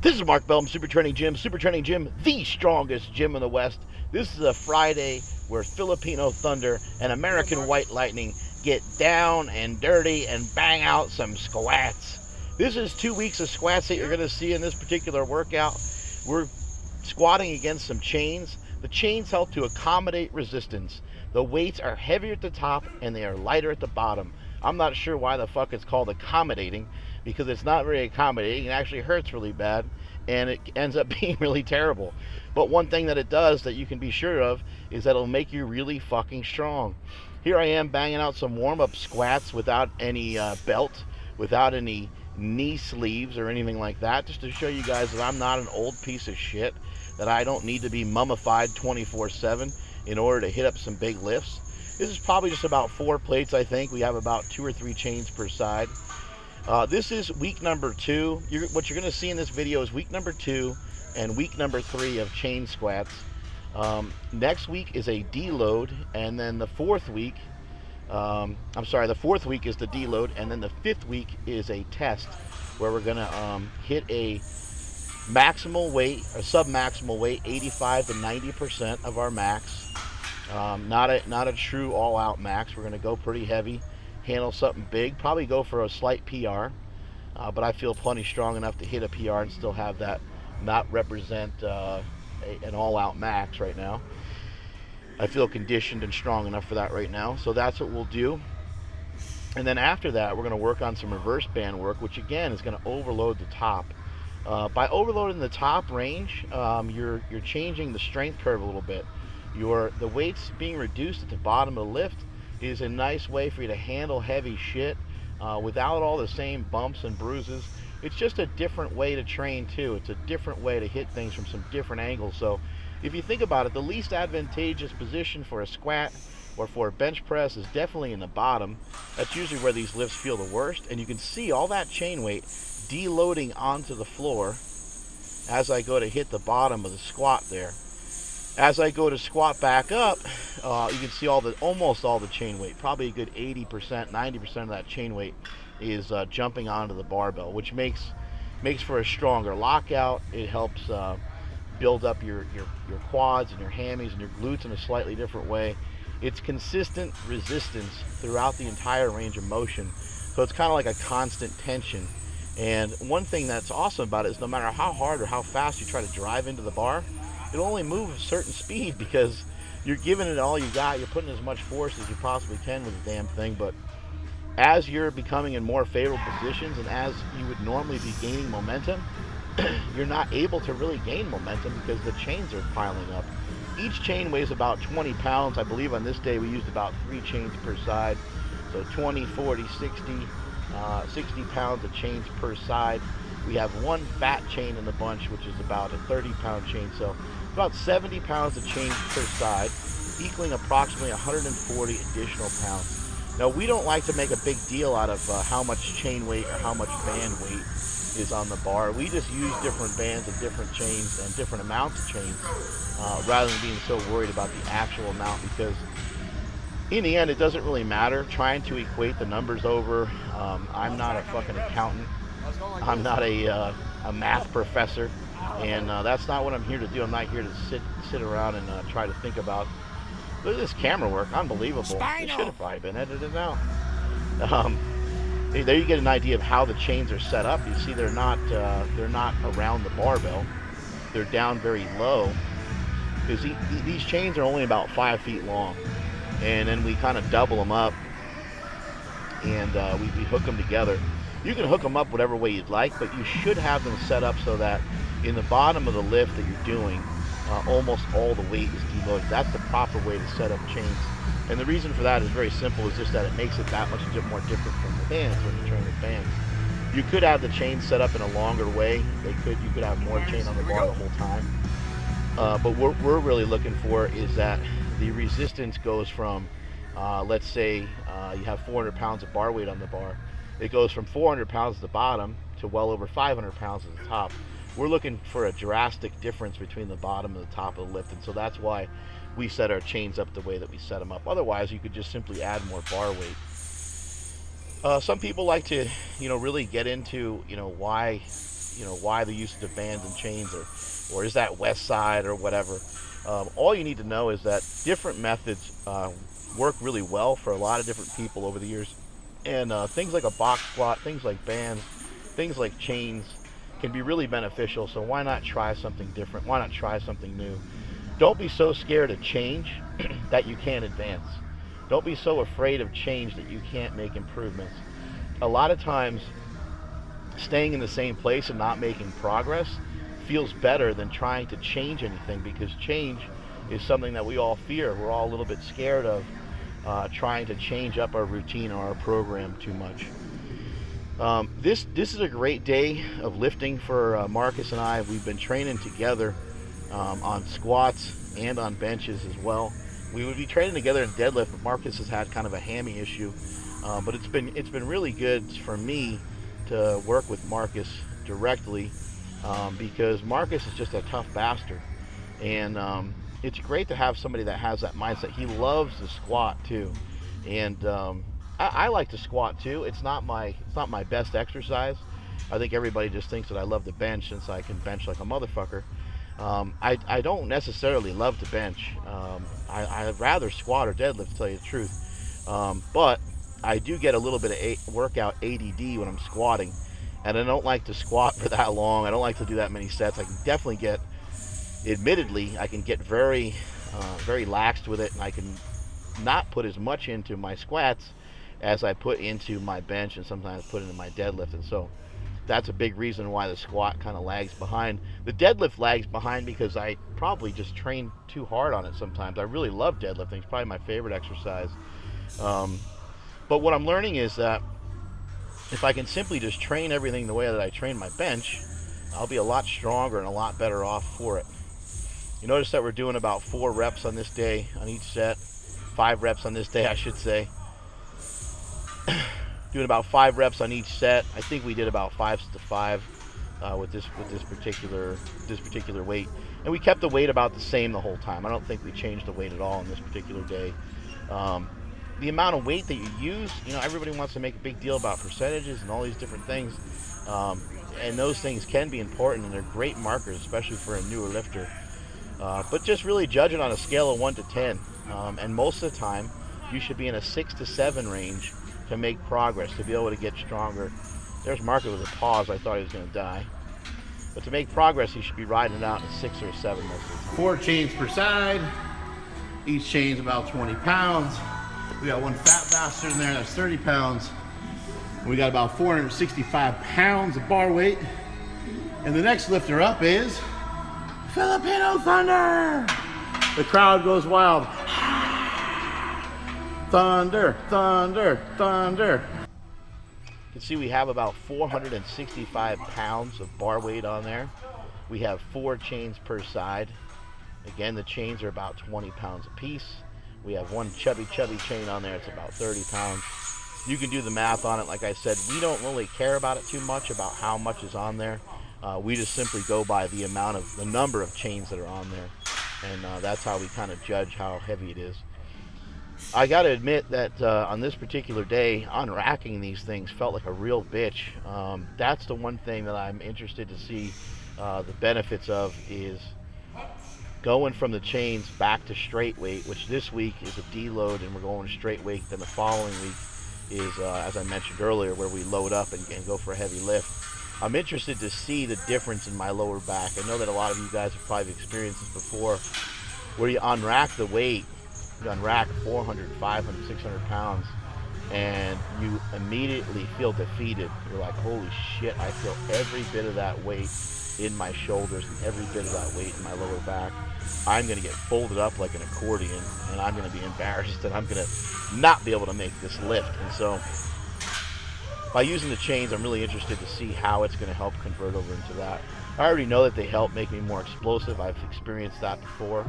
This is Mark Bell from Super Training Gym. Super Training Gym, the strongest gym in the West. This is a Friday where Filipino Thunder and American White Lightning get down and dirty and bang out some squats. This is 2 weeks of squats that you're going to see in this particular workout. We're squatting against some chains. The chains help to accommodate resistance. The weights are heavier at the top and they are lighter at the bottom. I'm not sure why the fuck it's called accommodating, because it's not very accommodating. It actually hurts really bad and it ends up being really terrible. But one thing that it does that you can be sure of is that it'll make you really fucking strong. Here I am banging out some warm-up squats without any belt, without any knee sleeves or anything like that, just to show you guys that I'm not an old piece of shit, that I don't need to be mummified 24/7 in order to hit up some big lifts. This is probably just about 4 plates, I think. We have about 2 or 3 chains per side. This is week number 2. What you're going to see in this video is week number 2 and week number 3 of chain squats. Next week is a deload, and then the fourth week, the fourth week is the deload, and then the 5th week is a test where we're going to hit a maximal weight, or sub-maximal weight, 85 to 90% of our max. Not a true all-out max. We're going to go pretty heavy, handle something big, probably go for a slight PR, but I feel plenty strong enough to hit a PR and still have that not represent an all-out max right now. I feel conditioned and strong enough for that right now, so that's what we'll do. And then after that, we're going to work on some reverse band work, which again is going to overload the top. By overloading the top range, you're changing the strength curve a little bit. The weights being reduced at the bottom of the lift is a nice way for you to handle heavy shit without all the same bumps and bruises. It's just a different way to train too. It's a different way to hit things from some different angles. So if you think about it, the least advantageous position for a squat or for a bench press is definitely in the bottom. That's usually where these lifts feel the worst, and you can see all that chain weight deloading onto the floor as I go to hit the bottom of the squat there. As I go to squat back up, you can see almost all the chain weight, probably a good 80%, 90% of that chain weight is jumping onto the barbell, which makes for a stronger lockout. It helps build up your quads and your hammies and your glutes in a slightly different way. It's consistent resistance throughout the entire range of motion, so it's kind of like a constant tension. And one thing that's awesome about it is no matter how hard or how fast you try to drive into the bar, it'll only move a certain speed because you're giving it all you got. You're putting as much force as you possibly can with the damn thing. But as you're becoming in more favorable positions and as you would normally be gaining momentum, you're not able to really gain momentum because the chains are piling up. Each chain weighs about 20 pounds. I believe on this day we used about 3 chains per side. So 20, 40, 60 pounds of chains per side. We have 1 fat chain in the bunch, which is about a 30-pound chain. So about 70 pounds of chains per side, equaling approximately 140 additional pounds. Now, we don't like to make a big deal out of how much chain weight or how much band weight is on the bar. We just use different bands and different chains and different amounts of chains rather than being so worried about the actual amount, because in the end, it doesn't really matter trying to equate the numbers over. I'm not a fucking accountant. I'm not a math professor, and that's not what I'm here to do. I'm not here to sit around and try to think about. Look at this camera work, unbelievable. It should have probably been edited out. There you get an idea of how the chains are set up. You see, they're not around the barbell. They're down very low, because these chains are only about 5 feet long, and then we kind of double them up, and we hook them together. You can hook them up whatever way you'd like, but you should have them set up so that in the bottom of the lift that you're doing, almost all the weight is deloaded. That's the proper way to set up chains. And the reason for that is very simple. It's just that it makes it that much more different from the bands when you train with bands. You could have the chain set up in a longer way. You could have more chain on the bar the whole time. But what we're really looking for is that the resistance goes from, let's say you have 400 pounds of bar weight on the bar. It goes from 400 pounds at the bottom to well over 500 pounds at the top. We're looking for a drastic difference between the bottom and the top of the lift, and so that's why we set our chains up the way that we set them up. Otherwise, you could just simply add more bar weight. Some people like to, really get into, why why the use of bands and chains, or is that West Side or whatever. All you need to know is that different methods work really well for a lot of different people over the years. And things like a box squat, things like bands, things like chains can be really beneficial. So why not try something different? Why not try something new? Don't be so scared of change that you can't advance. Don't be so afraid of change that you can't make improvements. A lot of times, staying in the same place and not making progress feels better than trying to change anything, because change is something that we all fear. We're all a little bit scared of trying to change up our routine or our program too much. This is a great day of lifting for Marcus and I. We've been training together on squats and on benches as well. We would be training together in deadlift, but Marcus has had kind of a hammy issue. But it's been really good for me to work with Marcus directly, because Marcus is just a tough bastard, and it's great to have somebody that has that mindset. He loves to squat too, and I like to squat too. It's not my best exercise. I think everybody just thinks that I love to bench since I can bench like a motherfucker. I don't necessarily love to bench. I'd rather squat or deadlift, to tell you the truth. But I do get a little bit of workout ADD when I'm squatting, and I don't like to squat for that long. I don't like to do that many sets. I can definitely get, admittedly, I can get very laxed with it, and I can not put as much into my squats as I put into my bench, and sometimes put into my deadlift. And so that's a big reason why the squat kind of lags behind. The deadlift lags behind because I probably just train too hard on it sometimes. I really love deadlifting. It's probably my favorite exercise. But what I'm learning is that if I can simply just train everything the way that I train my bench, I'll be a lot stronger and a lot better off for it. You notice that we're doing about 4 reps on this day on each set. 5 reps on this day, I should say. Doing about 5 reps on each set. I think we did about 5 to 5 with this particular weight, and we kept the weight about the same the whole time. I don't think we changed the weight at all on this particular day. The amount of weight that you use, everybody wants to make a big deal about percentages and all these different things, and those things can be important, and they're great markers, especially for a newer lifter. But just really judge it on a scale of 1 to 10, and most of the time, you should be in a 6 to 7 range to make progress, to be able to get stronger. There's Marcus with a pause. I thought he was going to die. But to make progress, he should be riding it out in a 6 or a 7 most of the time. 4 chains per side. Each chain's about 20 pounds. We got one fat bastard in there that's 30 pounds. We got about 465 pounds of bar weight. And the next lifter up is Filipino Thunder. The crowd goes wild. Thunder, thunder, thunder. You can see we have about 465 pounds of bar weight on there. We have 4 chains per side. Again, the chains are about 20 pounds a piece. We have one chubby chain on there. It's about 30 pounds. You can do the math on it. Like I said, we don't really care about it too much, about how much is on there. We just simply go by the number of chains that are on there. And that's how we kind of judge how heavy it is. I got to admit that on this particular day, unracking these things felt like a real bitch. That's the one thing that I'm interested to see the benefits of, is going from the chains back to straight weight, which this week is a deload and we're going to straight weight. Then the following week is, as I mentioned earlier, where we load up and go for a heavy lift. I'm interested to see the difference in my lower back. I know that a lot of you guys have probably experienced this before, where you unrack the weight, you unrack 400, 500, 600 pounds, and you immediately feel defeated. You're like, holy shit, I feel every bit of that weight in my shoulders and every bit of that weight in my lower back. I'm going to get folded up like an accordion, and I'm going to be embarrassed, and I'm going to not be able to make this lift. And so by using the chains, I'm really interested to see how it's going to help convert over into that. I already know that they help make me more explosive. I've experienced that before.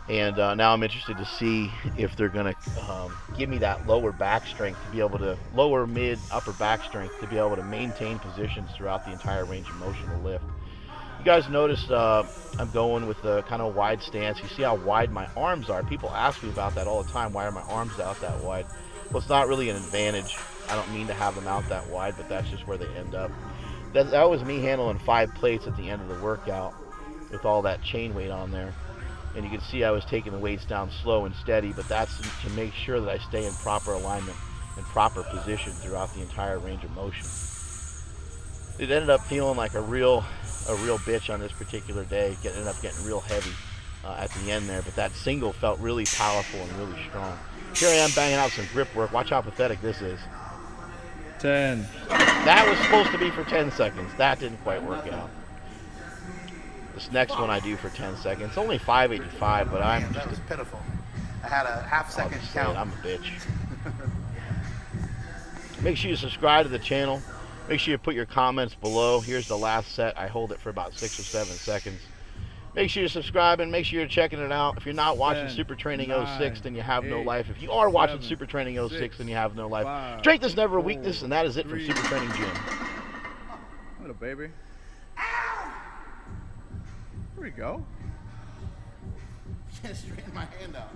And now I'm interested to see if they're going to give me that lower back strength to be able to, lower, mid, upper back strength to be able to maintain positions throughout the entire range of motion of the lift. You guys notice I'm going with the kind of wide stance. You see how wide my arms are. People ask me about that all the time. Why are my arms out that wide? Well, it's not really an advantage. I don't mean to have them out that wide, but that's just where they end up. That was me handling 5 plates at the end of the workout with all that chain weight on there. And you can see I was taking the weights down slow and steady, but that's to make sure that I stay in proper alignment and proper position throughout the entire range of motion. It ended up feeling like a real bitch on this particular day. It ended up getting real heavy at the end there, but that single felt really powerful and really strong. Here I am banging out some grip work. Watch how pathetic this is. 10. That was supposed to be for 10 seconds. That didn't quite work out. This next one I do for 10 seconds. Only 585, but I'm That was pitiful. I had a half-second count. I'm a bitch. Make sure you subscribe to the channel. Make sure you put your comments below. Here's the last set. I hold it for about 6 or 7 seconds. Make sure you subscribe and make sure you're checking it out. If you're not watching 10, Super Training 9, 06, then you have no 8, life. If you are watching 7, Super Training 06, 6, then you have no life. 5, Strength is never a 4, weakness, and that is it from 3. Super Training Gym. Little baby. There we go. Straighten my hand out.